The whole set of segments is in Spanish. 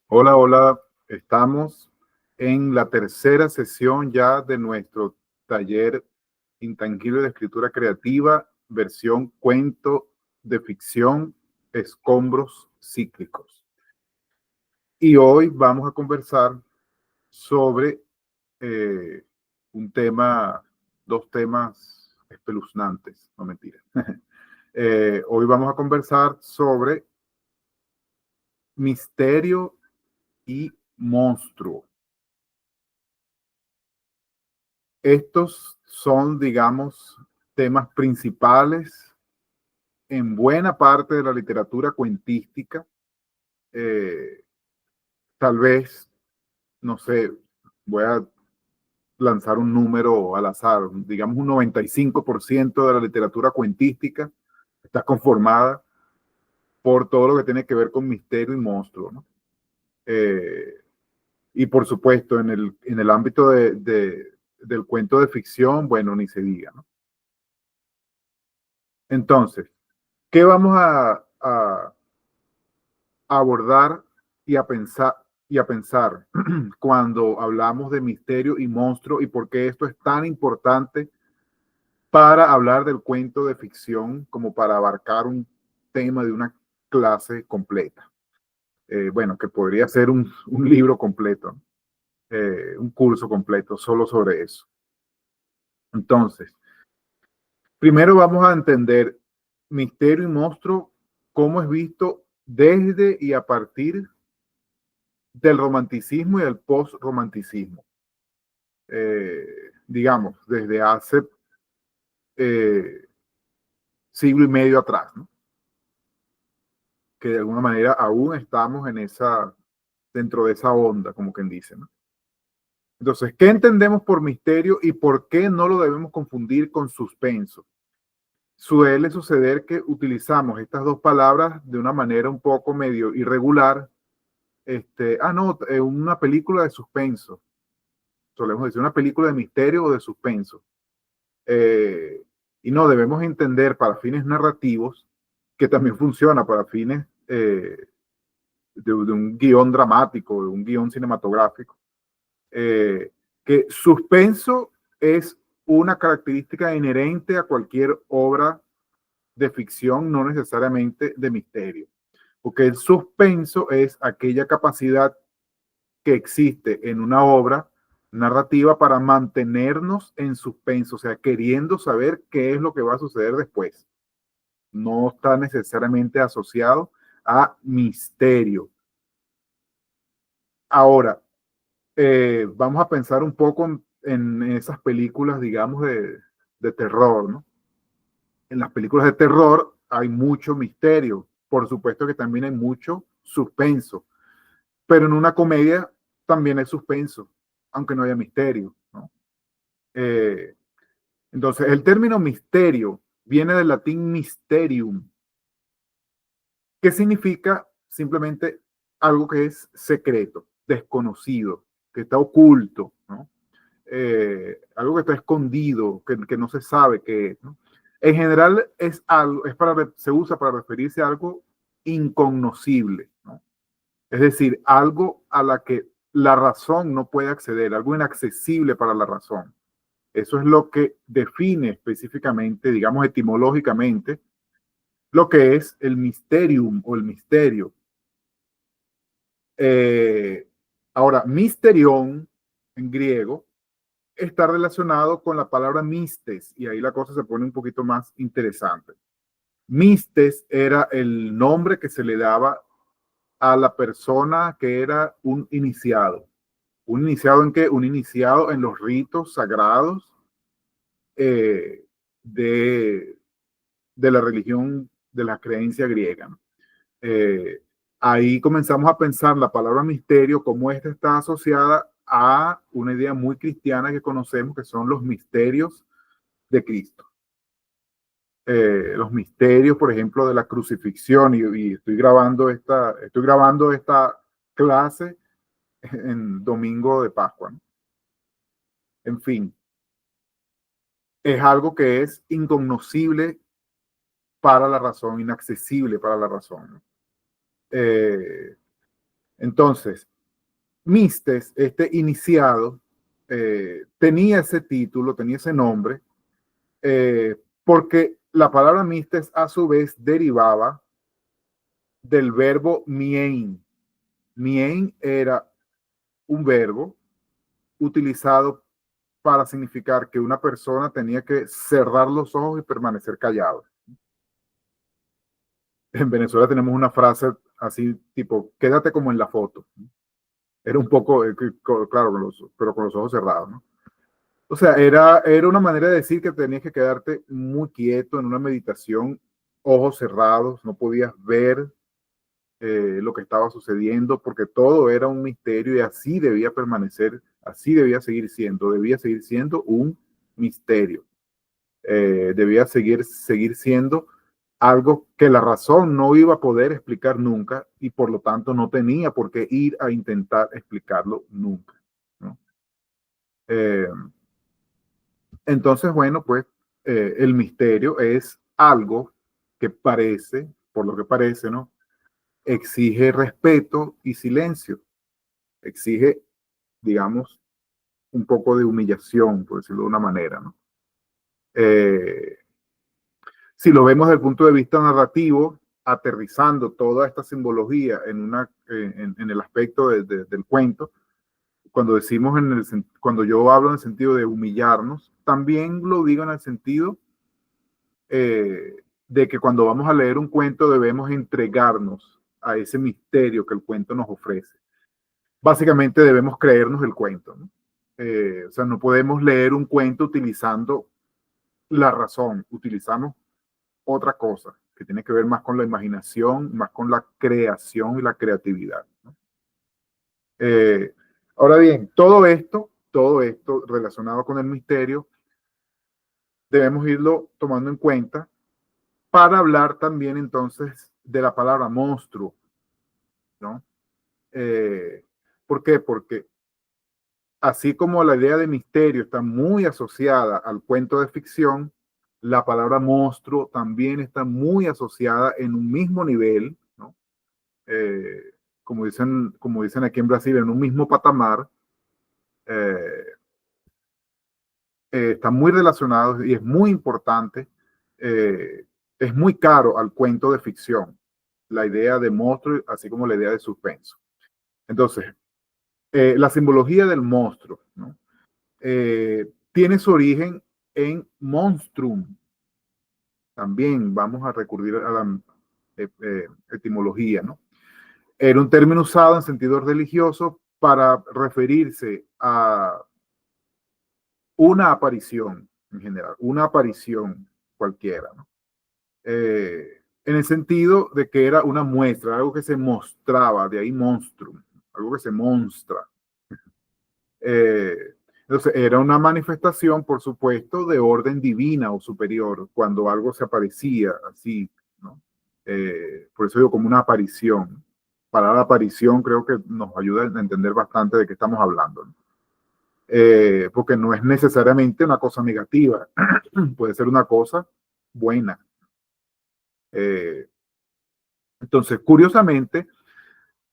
Hola, hola. Estamos en la tercera sesión ya de nuestro taller intangible de escritura creativa, versión cuento de ficción, escombros cíclicos. Y hoy vamos a conversar sobre eh, un tema, dos temas espeluznantes, no mentira. Hoy vamos a conversar sobre misterio y monstruo. Estos son, digamos, temas principales en buena parte de la literatura cuentística. Eh, Tal vez, no sé, voy a lanzar un número al azar, digamos un 95% de la literatura cuentística está conformada por todo lo que tiene que ver con misterio y monstruo, ¿no? Eh, y por supuesto, en el ámbito del cuento de ficción, bueno, ni se diga, ¿no? Entonces, ¿qué vamos a abordar y a pensar cuando hablamos de misterio y monstruo y por qué esto es tan importante para hablar del cuento de ficción como para abarcar un tema de una clase completa? Bueno, que podría ser un libro completo, ¿no? Un curso completo solo sobre eso. Entonces, primero vamos a entender misterio y monstruo, cómo es visto desde y a partir del romanticismo y del post-romanticismo. Digamos, desde hace eh, siglo y medio atrás, ¿no? Que de alguna manera aún estamos dentro de esa onda, como quien dice, ¿no? Entonces, ¿qué entendemos por misterio y por qué no lo debemos confundir con suspenso? Suele suceder que utilizamos estas dos palabras de una manera un poco medio irregular. No, una película de suspenso. Solemos decir una película de misterio o de suspenso. Eh, y no, debemos entender para fines narrativos que también funciona para fines de un guión dramático, de un guión cinematográfico, eh, que suspenso es una característica inherente a cualquier obra de ficción, no necesariamente de misterio, porque el suspenso es aquella capacidad que existe en una obra narrativa para mantenernos en suspenso, o sea, queriendo saber qué es lo que va a suceder después. No está necesariamente asociado a misterio. Ahora, vamos a pensar un poco en esas películas, digamos, de terror, ¿no? En las películas de terror hay mucho misterio, por supuesto que también hay mucho suspenso, pero en una comedia también hay suspenso, aunque no haya misterio, ¿no? Eh, entonces, el término misterio viene del latín mysterium, que significa simplemente algo que es secreto, desconocido, que está oculto, ¿no? Algo que está escondido, que no se sabe qué es, ¿no? En general es algo, se usa para referirse a algo incognoscible, ¿no? Es decir, algo a la que la razón no puede acceder, algo inaccesible para la razón. Eso es lo que define específicamente, digamos etimológicamente, lo que es el mysterium o el misterio. Eh, Ahora, misterión en griego está relacionado con la palabra mistes y ahí la cosa se pone un poquito más interesante. Mistes era el nombre que se le daba a la persona que era un iniciado. ¿Un iniciado en qué? Un iniciado en los ritos sagrados eh, de, de la religión, de la creencia griega, ¿no? Eh, Ahí comenzamos a pensar la palabra misterio, cómo esta está asociada a una idea muy cristiana que conocemos, que son los misterios de Cristo. Los misterios, por ejemplo, de la crucifixión, y estoy grabando esta clase en domingo de Pascua, ¿no? En fin, es algo que es incognoscible para la razón, inaccesible para la razón, ¿no? Entonces, Mistes, este iniciado, tenía ese título, tenía ese nombre, porque la palabra Mistes a su vez derivaba del verbo mien. Mien era un verbo utilizado para significar que una persona tenía que cerrar los ojos y permanecer callado. En Venezuela tenemos una frase así tipo, quédate como en la foto. Era un poco, claro, pero con los ojos cerrados, ¿no? O sea, era una manera de decir que tenías que quedarte muy quieto en una meditación, ojos cerrados, no podías ver lo que estaba sucediendo, porque todo era un misterio y así debía permanecer, así debía seguir siendo un misterio. Debía seguir siendo algo que la razón no iba a poder explicar nunca y por lo tanto no tenía por qué ir a intentar explicarlo nunca, ¿no? Eh, entonces, bueno, pues el misterio es algo que parece, por lo que parece, ¿no? Exige respeto y silencio, exige, digamos, un poco de humillación, por decirlo de una manera, ¿no? Eh, si lo vemos desde el punto de vista narrativo, aterrizando toda esta simbología en el aspecto del cuento, cuando decimos cuando yo hablo en el sentido de humillarnos, también lo digo en el sentido de que cuando vamos a leer un cuento debemos entregarnos a ese misterio que el cuento nos ofrece. Básicamente debemos creernos el cuento, ¿no? O sea, no podemos leer un cuento utilizando la razón, utilizamos otra cosa que tiene que ver más con la imaginación, más con la creación y la creatividad, ¿no? Eh, Ahora bien, todo esto relacionado con el misterio, debemos irlo tomando en cuenta para hablar también entonces de la palabra monstruo, ¿no? Eh, ¿Por qué? Porque así como la idea de misterio está muy asociada al cuento de ficción, la palabra monstruo también está muy asociada en un mismo nivel, ¿no? Eh, como dicen aquí en Brasil, en un mismo patamar, eh, están muy relacionados y es muy importante, eh, es muy caro al cuento de ficción, la idea de monstruo, así como la idea de suspenso. Entonces, la simbología del monstruo, ¿no? Tiene su origen en monstrum. También vamos a recurrir a la etimología, ¿no? Era un término usado en sentido religioso para referirse a una aparición en general, una aparición cualquiera, ¿no? En el sentido de que era una muestra, algo que se mostraba, de ahí monstrum, algo que se monstra. Entonces, era una manifestación, por supuesto, de orden divina o superior, cuando algo se aparecía así, ¿no? Por eso digo como una aparición. Para la aparición creo que nos ayuda a entender bastante de qué estamos hablando, ¿no? Porque no es necesariamente una cosa negativa, puede ser una cosa buena. Eh, entonces, curiosamente,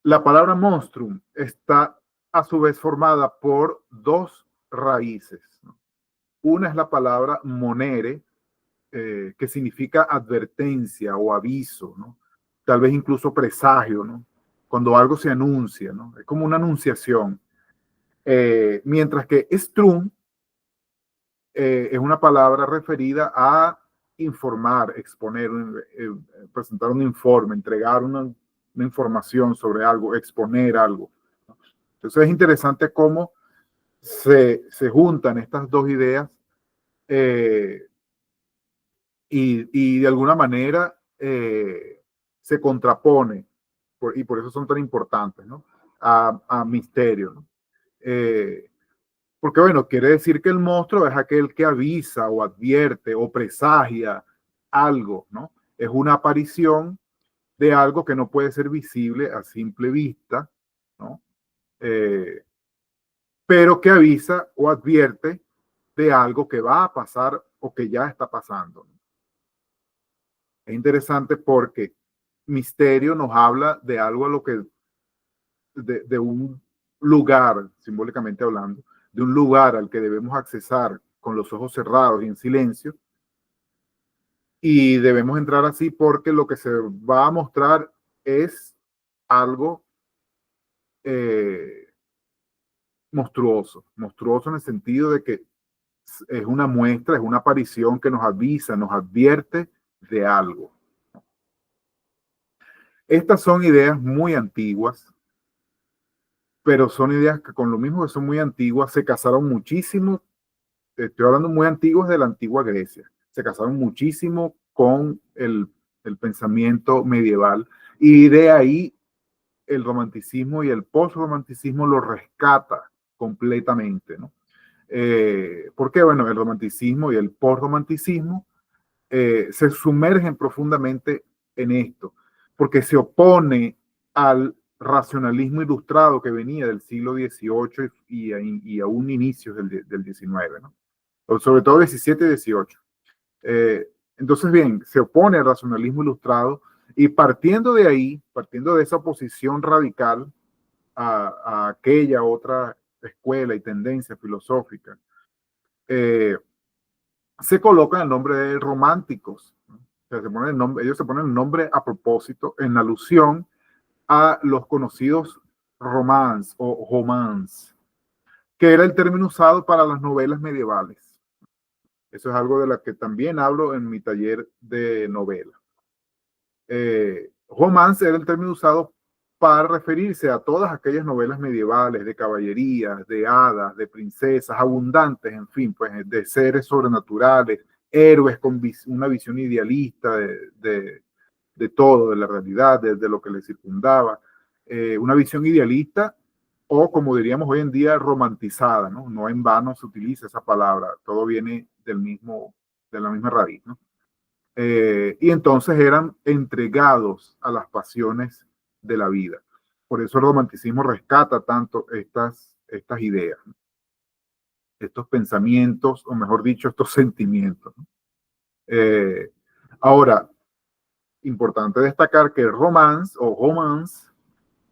la palabra monstrum está a su vez formada por dos raíces, ¿no? Una es la palabra monere, que significa advertencia o aviso, ¿no? Tal vez incluso presagio, ¿no? Cuando algo se anuncia, ¿no? Es como una anunciación. Mientras que strum es una palabra referida a informar, exponer, presentar un informe, entregar una información sobre algo, exponer algo. Entonces es interesante cómo se juntan estas dos ideas, eh, y de alguna manera se contrapone, y por eso son tan importantes, ¿no? A misterio, ¿no? Porque bueno, quiere decir que el monstruo es aquel que avisa o advierte o presagia algo, ¿no? Es una aparición de algo que no puede ser visible a simple vista, ¿no? Eh, pero que avisa o advierte de algo que va a pasar o que ya está pasando. Es interesante porque misterio nos habla de algo a lo que de un lugar, simbólicamente hablando, de un lugar al que debemos accesar con los ojos cerrados y en silencio, y debemos entrar así porque lo que se va a mostrar es algo eh, monstruoso, monstruoso en el sentido de que es una muestra, es una aparición que nos avisa, nos advierte de algo. Estas son ideas muy antiguas, pero son ideas que con lo mismo que son muy antiguas, se casaron muchísimo. Estoy hablando muy antiguos de la antigua Grecia. Se casaron muchísimo con el pensamiento medieval y de ahí el romanticismo y el postromanticismo lo rescata completamente, ¿no? Porque, bueno, el romanticismo y el postromanticismo se sumergen profundamente en esto, porque se opone al racionalismo ilustrado que venía del siglo XVIII y aún inicios del XIX, ¿no? Sobre todo XVII y XVIII. Entonces, bien, se opone al racionalismo ilustrado y partiendo de ahí, partiendo de esa oposición radical a aquella otra escuela y tendencia filosófica, eh, se coloca el nombre de románticos. ¿No? O sea, ellos se ponen el nombre a propósito, en alusión a los conocidos romans o romans, que era el término usado para las novelas medievales. Eso es algo de lo que también hablo en mi taller de novela. Romance era el término usado para referirse a todas aquellas novelas medievales de caballerías, de hadas, de princesas, abundantes, en fin, pues de seres sobrenaturales, héroes con una visión idealista de todo, de la realidad, de lo que les circundaba, una visión idealista o como diríamos hoy en día romantizada, ¿no? No en vano se utiliza esa palabra, todo viene de la misma raíz, ¿no? Y entonces eran entregados a las pasiones de la vida. Por eso el romanticismo rescata tanto estas ideas, ¿no? Estos pensamientos, o mejor dicho, estos sentimientos, ¿no? Eh, Ahora, importante destacar que el romance o romance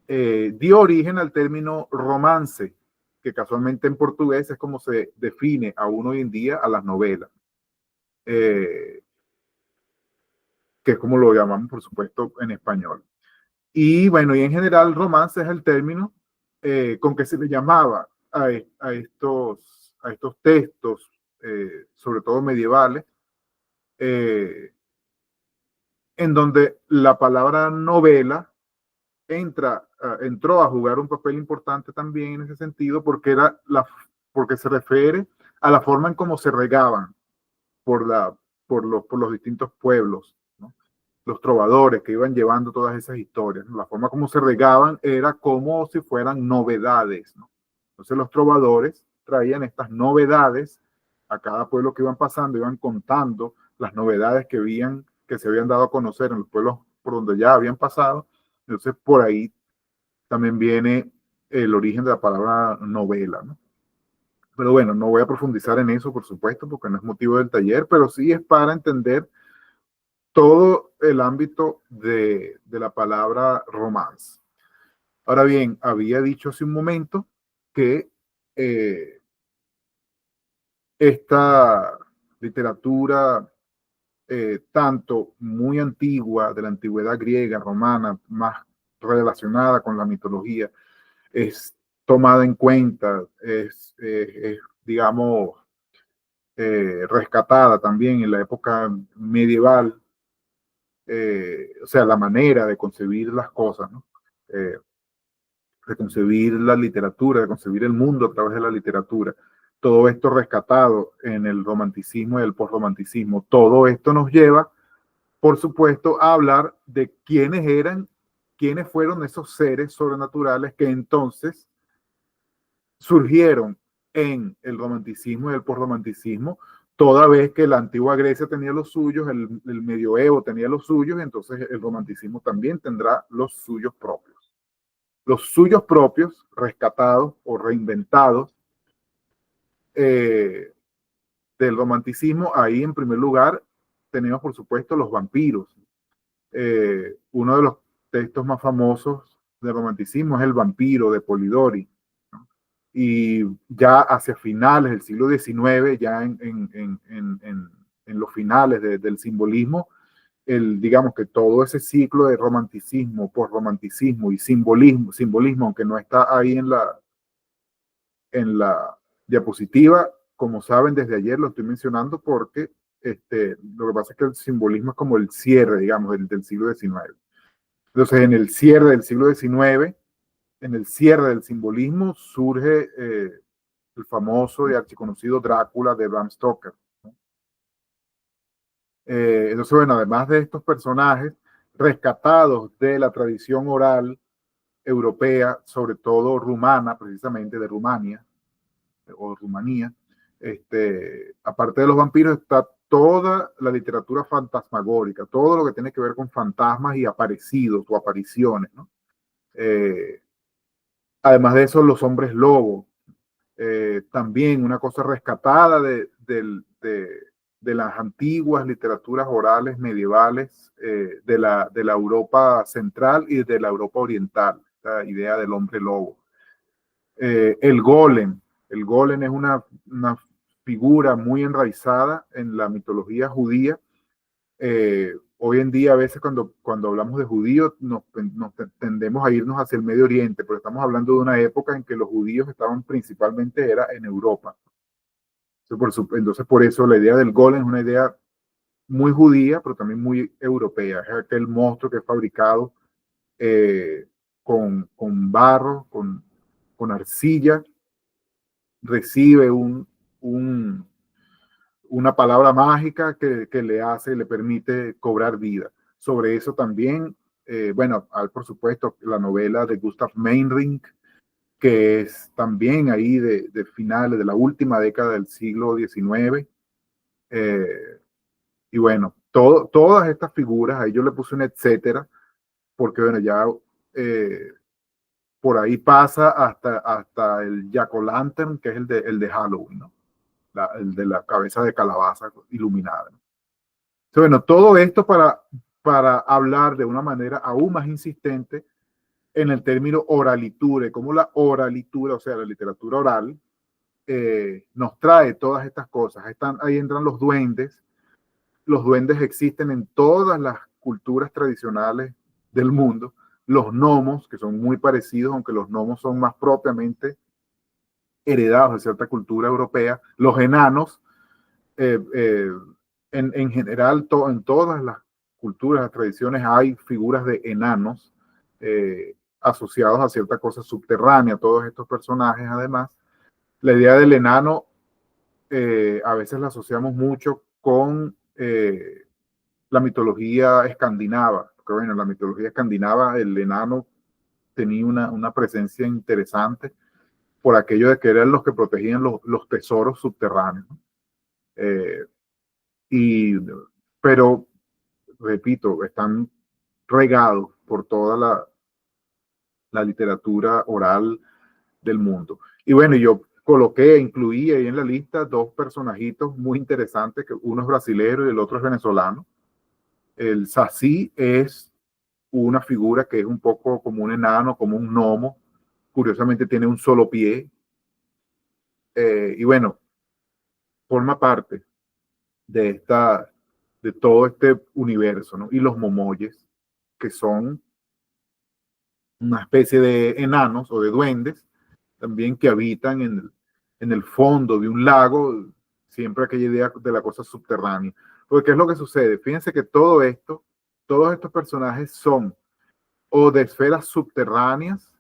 dio origen al término romance, que casualmente en portugués es como se define aún hoy en día a las novelas. Que es como lo llamamos, por supuesto, en español. Y bueno, y en general romance es el término con que se le llamaba a estos textos, sobre todo medievales, eh, en donde la palabra novela entró a jugar un papel importante también en ese sentido, porque se refiere a la forma en cómo se regaban por, por los distintos pueblos, ¿no? Los trovadores que iban llevando todas esas historias, ¿no? La forma como se regaban era como si fueran novedades, ¿no? Entonces los trovadores traían estas novedades a cada pueblo que iban pasando, iban contando las novedades que se habían dado a conocer en los pueblos por donde ya habían pasado. Entonces por ahí también viene el origen de la palabra novela, ¿no? Pero bueno, no voy a profundizar en eso, por supuesto, porque no es motivo del taller, pero sí es para entender todo el ámbito de la palabra romance. Ahora bien, había dicho hace un momento que eh, esta literatura, tanto muy antigua, de la antigüedad griega, romana, más relacionada con la mitología, es tomada en cuenta, digamos, rescatada también en la época medieval, o sea, la manera de concebir las cosas, ¿no? Eh, de concebir la literatura, de concebir el mundo a través de la literatura. Todo esto rescatado en el romanticismo y el postromanticismo. Todo esto nos lleva, por supuesto, a hablar de quiénes fueron esos seres sobrenaturales que entonces surgieron en el romanticismo y el postromanticismo, toda vez que la antigua Grecia tenía los suyos, el medioevo tenía los suyos, entonces el romanticismo también tendrá los suyos propios. Los suyos propios, rescatados o reinventados eh, del romanticismo, ahí en primer lugar tenemos por supuesto los vampiros. Uno de los textos más famosos del romanticismo es el vampiro de Polidori, ¿no? Y ya hacia finales del siglo XIX, ya en los finales del simbolismo, digamos que todo ese ciclo de romanticismo, postromanticismo y simbolismo, aunque no está ahí en la diapositiva, como saben, desde ayer lo estoy mencionando porque lo que pasa es que el simbolismo es como el cierre, digamos, del siglo XIX. Entonces, en el cierre del siglo XIX, en el cierre del simbolismo, surge el famoso y archiconocido Drácula de Bram Stoker, ¿no? Entonces, bueno, además de estos personajes rescatados de la tradición oral europea, sobre todo rumana, precisamente de Rumania o Rumanía, aparte de los vampiros está toda la literatura fantasmagórica, todo lo que tiene que ver con fantasmas y aparecidos o apariciones, ¿no? Además de eso, los hombres lobos, también una cosa rescatada de las antiguas literaturas orales medievales de la Europa central y de la Europa oriental, la idea del hombre lobo. El golem. El golem es una figura muy enraizada en la mitología judía. Hoy en día, a veces cuando hablamos de judíos, nos tendemos a irnos hacia el Medio Oriente, pero estamos hablando de una época en que los judíos estaban principalmente era en Europa. Entonces, por eso la idea del golem es una idea muy judía, pero también muy europea. Es aquel monstruo que es fabricado con barro, con arcilla, recibe una palabra mágica que le permite cobrar vida. Sobre eso también, bueno, hay por supuesto la novela de Gustav Meyrink, que es también ahí de finales de la última década del siglo XIX. Y bueno, todas estas figuras, ahí yo le puse un etcétera, porque bueno, ya por ahí pasa hasta el Jack-o'-lantern, que es el de Halloween, ¿no? El de la cabeza de calabaza iluminada, ¿no? Entonces, bueno, todo esto para hablar de una manera aún más insistente en el término oraliture, como la oralitura, o sea, la literatura oral, nos trae todas estas cosas. Ahí entran los duendes. Los duendes existen en todas las culturas tradicionales del mundo. Los gnomos, que son muy parecidos, aunque los gnomos son más propiamente heredados de cierta cultura europea. Los enanos, eh, eh, en general, en todas las culturas, las tradiciones, hay figuras de enanos asociados a cierta cosa subterránea. Todos estos personajes, además, la idea del enano a veces la asociamos mucho con la mitología escandinava. Porque, bueno, en la mitología escandinava el enano tenía una presencia interesante por aquello de que eran los que protegían los tesoros subterráneos, ¿no? Eh, y, pero, repito, están regados por toda la literatura oral del mundo. Y bueno, yo incluí ahí en la lista dos personajitos muy interesantes, que uno es brasilero y el otro es venezolano. El Saci es una figura que es un poco como un enano, como un gnomo. Curiosamente tiene un solo pie. Y bueno, forma parte de todo este universo, ¿no? Y los momoyes, que son una especie de enanos o de duendes, también que habitan en el fondo de un lago, siempre aquella idea de la cosa subterránea. Porque ¿qué es lo que sucede? Fíjense que todos estos personajes son o de esferas subterráneas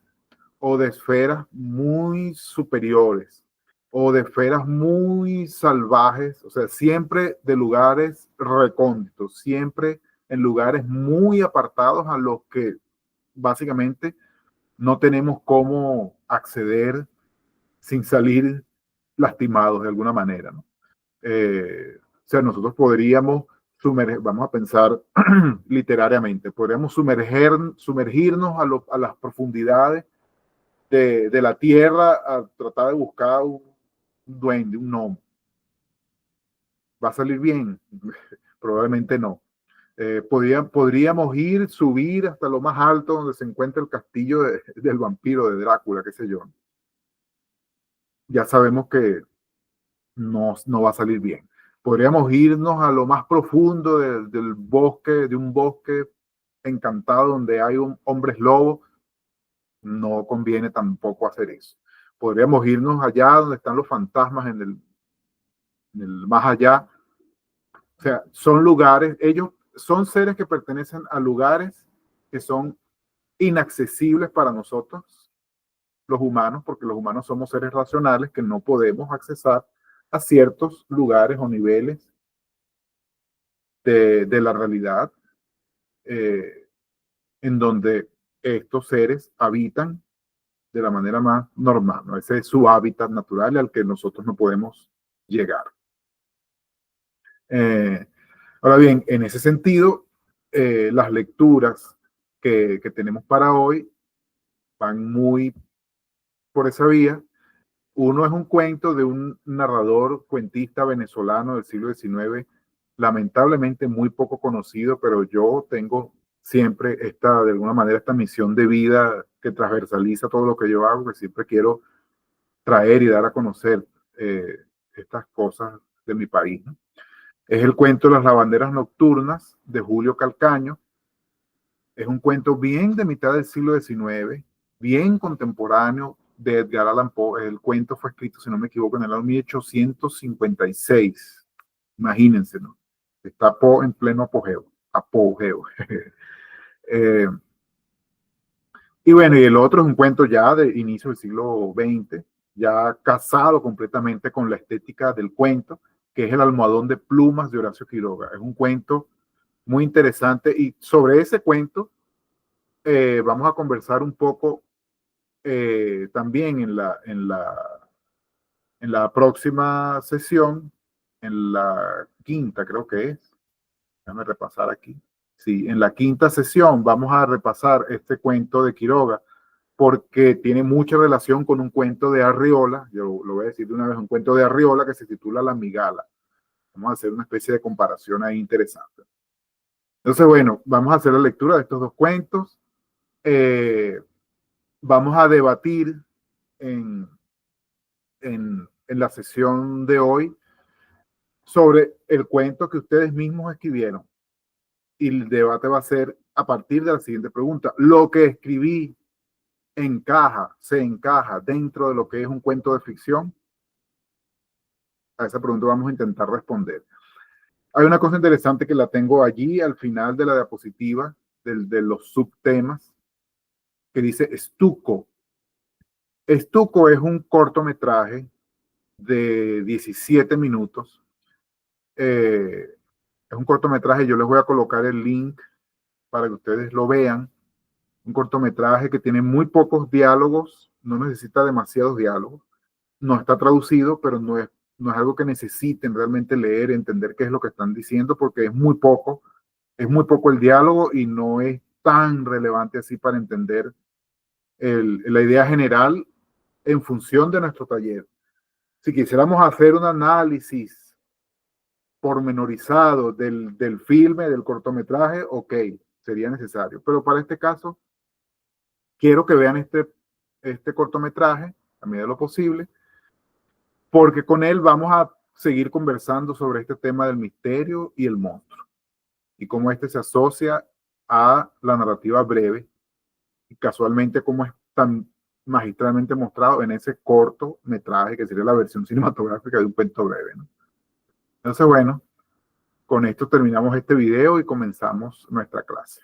o de esferas muy superiores o de esferas muy salvajes, o sea, siempre de lugares recónditos, siempre en lugares muy apartados a los que básicamente no tenemos cómo acceder sin salir lastimados de alguna manera, ¿no? O sea, nosotros podríamos vamos a pensar literariamente, podríamos sumergirnos a las profundidades de la tierra a tratar de buscar un duende, un gnomo. ¿Va a salir bien? Probablemente no. Podríamos subir hasta lo más alto donde se encuentra el castillo del vampiro de Drácula, qué sé yo. Ya sabemos que no va a salir bien. Podríamos irnos a lo más profundo del bosque, de un bosque encantado donde hay hombres lobos. No conviene tampoco hacer eso. Podríamos irnos allá donde están los fantasmas en el más allá. O sea, son lugares, ellos son seres que pertenecen a lugares que son inaccesibles para nosotros, los humanos, porque los humanos somos seres racionales que no podemos accesar a ciertos lugares o niveles de la realidad en donde estos seres habitan de la manera más normal, ¿no? Ese es su hábitat natural al que nosotros no podemos llegar. Ahora bien, en ese sentido, las lecturas que tenemos para hoy van muy por esa vía. Uno es un cuento de un narrador, cuentista venezolano del siglo XIX, lamentablemente muy poco conocido, pero yo tengo siempre de alguna manera, esta misión de vida que transversaliza todo lo que yo hago, que siempre quiero traer y dar a conocer estas cosas de mi país, ¿no? Es el cuento Las lavanderas nocturnas de Julio Calcaño. Es un cuento bien de mitad del siglo XIX, bien contemporáneo de Edgar Allan Poe. El cuento fue escrito, si no me equivoco, en el año 1856. Imagínense, ¿no? Está Poe en pleno apogeo. Y bueno, y el otro es un cuento ya de inicio del siglo XX, ya casado completamente con la estética del cuento, que es El almohadón de plumas de Horacio Quiroga. Es un cuento muy interesante y sobre ese cuento vamos a conversar un poco también en la próxima sesión, en la quinta creo que es. Déjame repasar aquí. Sí, en la quinta sesión vamos a repasar este cuento de Quiroga porque tiene mucha relación con un cuento de Arriola. Yo lo voy a decir de una vez, un cuento de Arriola que se titula La Migala. Vamos a hacer una especie de comparación ahí interesante. Entonces, bueno, vamos a hacer la lectura de estos dos cuentos. Vamos a debatir en la sesión de hoy sobre el cuento que ustedes mismos escribieron. Y el debate va a ser a partir de la siguiente pregunta. ¿Lo que escribí se encaja dentro de lo que es un cuento de ficción? A esa pregunta vamos a intentar responder. Hay una cosa interesante que la tengo allí al final de la diapositiva de los subtemas que dice Estuco. Estuco es un cortometraje de 17 minutos. Es un cortometraje, yo les voy a colocar el link para que ustedes lo vean. Un cortometraje que tiene muy pocos diálogos, no necesita demasiados diálogos. No está traducido, pero no es algo que necesiten realmente leer, entender qué es lo que están diciendo, porque es muy poco el diálogo y no es tan relevante así para entender la idea general en función de nuestro taller. Si quisiéramos hacer un análisis pormenorizado del filme, del cortometraje, ok, sería necesario. Pero para este caso, quiero que vean este cortometraje a medida de lo posible, porque con él vamos a seguir conversando sobre este tema del misterio y el monstruo, y cómo este se asocia a la narrativa breve, y casualmente cómo es tan magistralmente mostrado en ese cortometraje que sería la versión cinematográfica de un cuento breve, ¿no? Entonces, bueno, con esto terminamos este video y comenzamos nuestra clase.